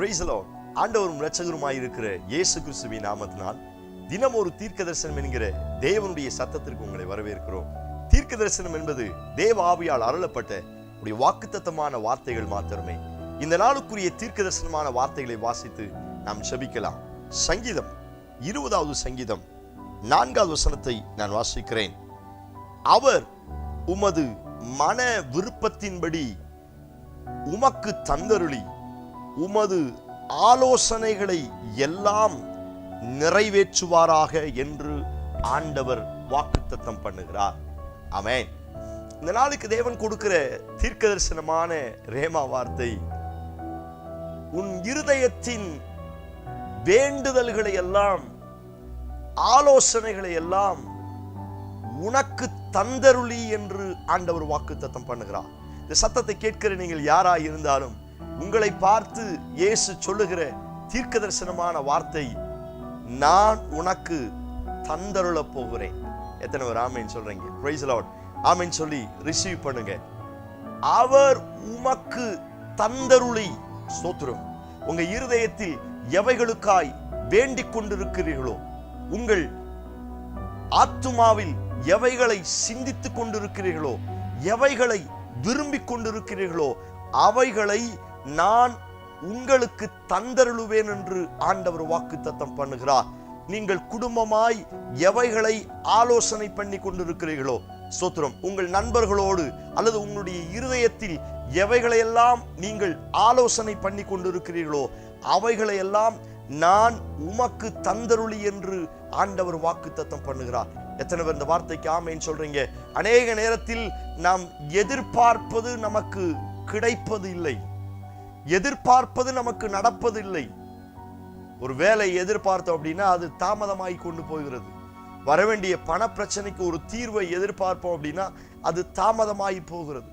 Price the Lord. ஆண்டவரும் இரட்சகருமாய் இருக்கிற இயேசு கிறிஸ்துவின் நாமத்தினால் தினம் ஒரு தீர்க்க தரிசனம் என்கிற தேவனுடைய சத்தத்திற்கு உங்களை வரவேற்கிறோம். தீர்க்க தரிசனம் என்பது தேவ ஆவியால் அருளப்பட்ட ஒரு வாக்குத்தத்தமான வார்த்தைகள் மாத்திரமே. இந்த நாளுக்குரிய தீர்க்க தரிசனமான வார்த்தைகளை வாசித்து நாம் ஜெபிக்கலாம். சங்கீதம் 20வது சங்கீதம் 4வது வசனத்தை நான் வாசிக்கிறேன். அவர் உமது மன விருப்பத்தின்படி உமக்கு தந்தருளி உமது ஆலோசனைகளை எல்லாம் நிறைவேற்றுவாராக என்று ஆண்டவர் வாக்குத்தத்தம் பண்ணுகிறார். ஆமென். இந்த நாளுக்கு தேவன் கொடுக்கிற தீர்க்க தரிசனமான ரேமா வார்த்தை, உன் இருதயத்தின் வேண்டுதல்களை எல்லாம் ஆலோசனைகளை எல்லாம் உனக்கு தந்தருளி என்று ஆண்டவர் வாக்குத்தத்தம் பண்ணுகிறார். இந்த சத்தத்தை கேட்கிற நீங்கள் யாராய் இருந்தாலும் உங்களை பார்த்து இயேசு சொல்லுகிற தீர்க்க தரிசனமான வார்த்தை, நான் உனக்கு தந்தருள போகிறேன். எத்தனை பேர் ஆமென் சொல்றீங்க? Price the Lord. ஆமென் சொல்லி ரிசீவ் பண்ணுங்க. அவர் உமக்கு தந்தருளி. ஸ்தோத்திரம். உங்க இருதயத்தில் எவைகளுக்காய் வேண்டிக் கொண்டிருக்கிறீர்களோ, உங்கள் ஆத்துமாவில் எவைகளை சிந்தித்துக் கொண்டிருக்கிறீர்களோ, எவைகளை விரும்பிக் கொண்டிருக்கிறீர்களோ, அவைகளை நான் உங்களுக்கு தந்தருளுவேன் என்று ஆண்டவர் வாக்குத்தத்தம் பண்ணுகிறார். நீங்கள் குடும்பமாய் எவைகளை ஆலோசனை பண்ணி கொண்டிருக்கிறீர்களோ, ஸ்தோத்திரம், உங்கள் நண்பர்களோடு அல்லது உங்களுடைய இருதயத்தில் எவைகளையெல்லாம் நீங்கள் ஆலோசனை பண்ணி கொண்டிருக்கிறீர்களோ, அவைகளையெல்லாம் நான் உமக்கு தந்தருளி என்று ஆண்டவர் வாக்குத்தத்தம் பண்ணுகிறார். எத்தனை பேர் இந்த வார்த்தைக்கு ஆமென் சொல்றீங்க? அநேக நேரத்தில் நாம் எதிர்பார்ப்பது நமக்கு கிடைப்பது இல்லை, எதிர்பார்ப்பது நமக்கு நடப்பது இல்லை. ஒரு வேலை எதிர்பார்த்தோம் அப்படின்னா அது தாமதமாகி கொண்டு போகிறது. வரவேண்டிய பண பிரச்சனைக்கு ஒரு தீர்வை எதிர்பார்ப்போம் அப்படின்னா அது தாமதமாகி போகிறது.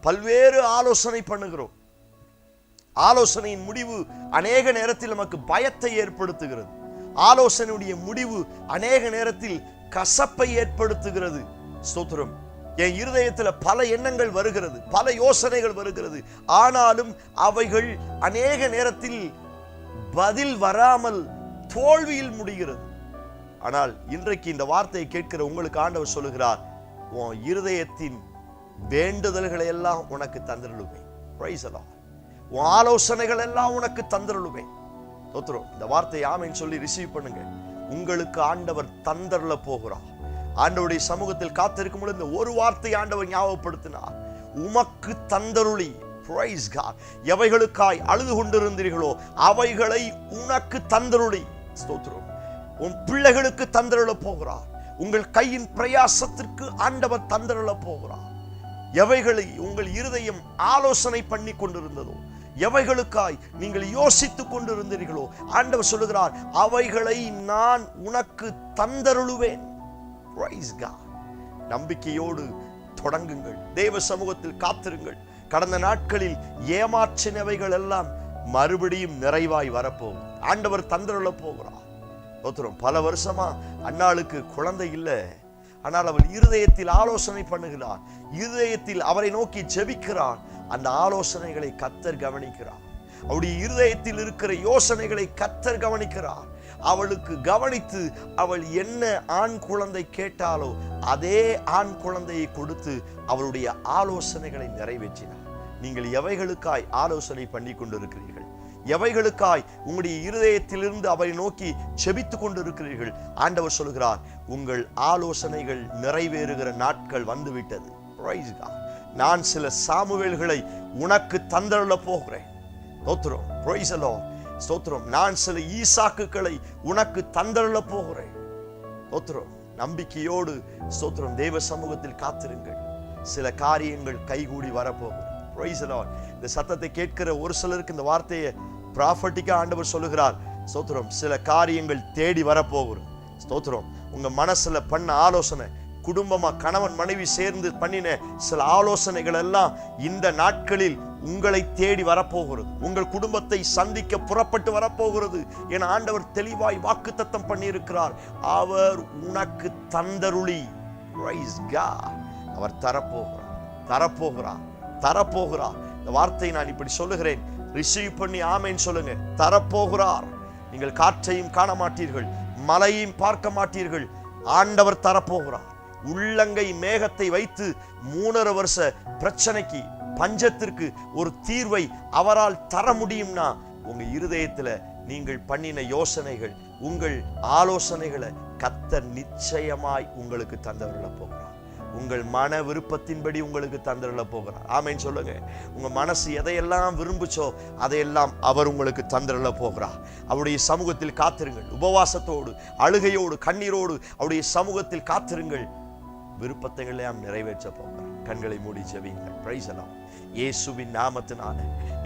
பல்வேறு ஆலோசனை பண்ணுகிறோம். ஆலோசனையின் முடிவு அநேக நேரத்தில் நமக்கு பயத்தை ஏற்படுத்துகிறது. ஆலோசனையுடைய முடிவு அநேக நேரத்தில் கசப்பை ஏற்படுத்துகிறது. ஸ்தோத்திரம். என் இருதயத்தில் பல எண்ணங்கள் வருகிறது, பல யோசனைகள் வருகிறது. ஆனாலும் அவைகள் அநேக நேரத்தில் பதில் வராமல் தோல்வியில் முடிகிறது. ஆனால் இன்றைக்கு இந்த வார்த்தையை கேட்கிற உங்களுக்கு ஆண்டவர் சொல்லுகிறார், உன் இருதயத்தின் வேண்டுதல்களை எல்லாம் உனக்கு தந்தருளுவேன். Price the Lord. உன் ஆலோசனைகள் எல்லாம் உனக்கு தந்தருளுவேன். ஸ்தோத்திரம். இந்த வார்த்தையை ஆமென் சொல்லி ரிசீவ் பண்ணுங்க. உங்களுக்கு ஆண்டவர் தந்தருள போகிறார். ஆண்டவருடைய சமூகத்தில் காத்திருக்கும் பொழுது ஒரு வார்த்தை ஆண்டவர் ஞாபகப்படுத்தினார், உமக்கு தந்தருளி. Price God. எவைகளுக்காய் அழுது கொண்டிருந்தீர்களோ அவைகளை உனக்கு தந்தருளி. ஸ்தோத்திரம். உன் பிள்ளைகளுக்கு தந்தருள போகிறார். உங்கள் கையின் பிரயாசத்திற்கு ஆண்டவர் தந்தருள போகிறார். எவைகளை உங்கள் இருதயம் ஆலோசனை பண்ணி கொண்டிருந்ததோ, எவைகளுக்காய் நீங்கள் யோசித்துக் கொண்டிருந்தீர்களோ, ஆண்டவர் சொல்லுகிறார், அவைகளை நான் உனக்கு தந்தருளுவேன். Price God. நம்பிக்கையோடு தொடங்குங்கள். தேவ சமூகத்தில் காத்திருங்கள். கடந்த நாட்களில் ஏமாற்றினவைகள் எல்லாம் மறுபடியும் நிறைவாய் வரப்போகும். ஆண்டவர் தந்தருள போகிறார். பல வருஷமா அன்னாளுக்கு குழந்தை இல்லை, ஆனால் அவள் இருதயத்தில் ஆலோசனை பண்ணுகிறார். இருதயத்தில் அவரை நோக்கி ஜெபிக்கிறார். அந்த ஆலோசனைகளை கர்த்தர் கவனிக்கிறார். அவளுடைய இருதயத்தில் இருக்கிற யோசனைகளை கர்த்தர் கவனிக்கிறார். அவளுக்கு கவனித்து அவள் என்ன ஆண் குழந்தை கேட்டாலோ அதே ஆண் குழந்தையை கொடுத்து அவளுடைய ஆலோசனைகளை நிறைவேற்றினார். நீங்கள் எவைகளுக்காய் ஆலோசனை பண்ணி கொண்டிருக்கிறீர்கள்? எவைகளுக்காய் உங்களுடைய இருதயத்திலிருந்து அவரை நோக்கி செபித்துக் கொண்டிருக்கிறீர்கள்? ஆண்டவர் சொல்கிறார், உங்கள் ஆலோசனைகள் நிறைவேறுகிற நாட்கள் வந்துவிட்டது. Praise God. நான் சில சாமுவேல்களை உனக்கு தந்தருள போகிறேன். ஸ்தோத்திரம். Praise the Lord. ஸ்தோத்திரம். நான் சில ஈசாக்குகளை உனக்கு தந்தருள போகிறேன். ஸ்தோத்திரம். நம்பிக்கையோடு ஸ்தோத்திரம் தேவ சமூகத்தில் காத்திருங்கள். சில காரியங்கள் கைகூடி வரப்போகும். Price the Lord. இந்த சத்தத்தை கேட்கிற ஒரு சிலருக்கு இந்த வார்த்தையை ப்ராஃபட்டிக்கா ஆண்டவர் சொல்லுகிறார். ஸ்தோத்திரம். சில காரியங்கள் தேடி வரப்போகிறது. ஸ்தோத்திரம். உங்க மனசுல பண்ண ஆலோசனை, குடும்பமா கணவன் மனைவி சேர்ந்து பண்ணின சில ஆலோசனைகள் எல்லாம் இந்த நாட்களில் உங்களை தேடி வரப்போகிறது. உங்கள் குடும்பத்தை சந்திக்க புறப்பட்டு வரப்போகிறது என ஆண்டவர் தெளிவாய் வாக்குத்தத்தம் பண்ணியிருக்கிறார். அவர் உனக்கு தந்தருளி. Price God. அவர் தரப்போகிறார், தரப்போகிறார், தரப்போகிறார். இந்த வார்த்தையை நான் இப்படி சொல்லுகிறேன். ரிசீவ் பண்ணி ஆமேன் சொல்லுங்க. தரப்போகிறார். நீங்கள் காற்றையும் காண மாட்டீர்கள், மலையையும் பார்க்க மாட்டீர்கள். ஆண்டவர் தரப்போகிறார். உள்ளங்கை மேகத்தை வைத்து 3.5 வருஷ பிரச்சனைக்கு, பஞ்சத்திற்கு ஒரு தீர்வை அவரால் தர முடியும்னா, உங்க இருதயத்துல நீங்கள் பண்ணின யோசனைகள், உங்கள் ஆலோசனைகளை கர்த்தர் நிச்சயமாய் உங்களுக்கு தந்தருள போகிறார். உங்கள் மன விருப்பத்தின்படி உங்களுக்கு தந்தருள போகிறார். ஆமேன் சொல்லுங்க. உங்க மனசு எதையெல்லாம் விரும்புச்சோ அதையெல்லாம் அவர் உங்களுக்கு தந்தருள போகிறார். அவருடைய சமூகத்தில் காத்திருங்கள். உபவாசத்தோடு, அழுகையோடு, கண்ணீரோடு அவருடைய சமூகத்தில் காத்திருங்கள். விருப்பத்தை எல்லாம் நிறைவேற்ற போகிறார். கண்களை மூடி ஜெபியுங்கள். Price the Lord. இயேசுவின் நாமத்தினால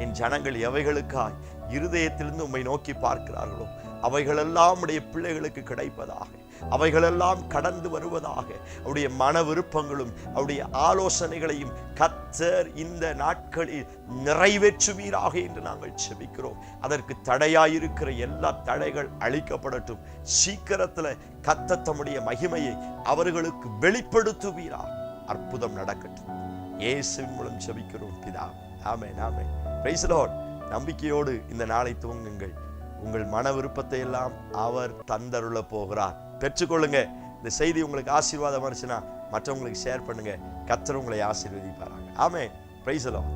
என் ஜனங்கள் எவைகளுக்காய் இருதயத்திலிருந்து உம்மை நோக்கி பார்க்கிறார்களோ அவைகளெல்லாம் உடைய பிள்ளைகளுக்கு கிடைப்பதாக, அவைகளெல்லாம் கடந்து வருவதாக. அவருடைய மன விருப்பங்களும் அவருடைய ஆலோசனைகளையும் கர்த்தர் இந்த நாட்களில் நிறைவேற்றுவீராக என்று நாங்கள் செபிக்கிறோம். அதற்கு தடையாயிருக்கிற எல்லா தடைகள் அழிக்கப்படட்டும். சீக்கிரத்தில் கர்த்தர் தம்முடைய மகிமையை அவர்களுக்கு வெளிப்படுத்துவீராக. அற்புதம் நடக்கட்டும். இயேசுவின் மூலம் செபிக்கிறோம் பிதாவே. ஆமென், ஆமென். Praise the lord. நம்பிக்கையோடு இந்த நாளை துவங்குங்கள். உங்கள் மன விருப்பத்தை எல்லாம் அவர் தந்தருள போகிறார். பெற்றுக்கொள்ளுங்க. இந்த செய்தி உங்களுக்கு ஆசீர்வாதமா இருந்துச்சுன்னா மற்றவங்களுக்கு ஷேர் பண்ணுங்க. கர்த்தர் உங்களை ஆசீர்வதிப்பாராங்க. ஆமென். Praise the Lord.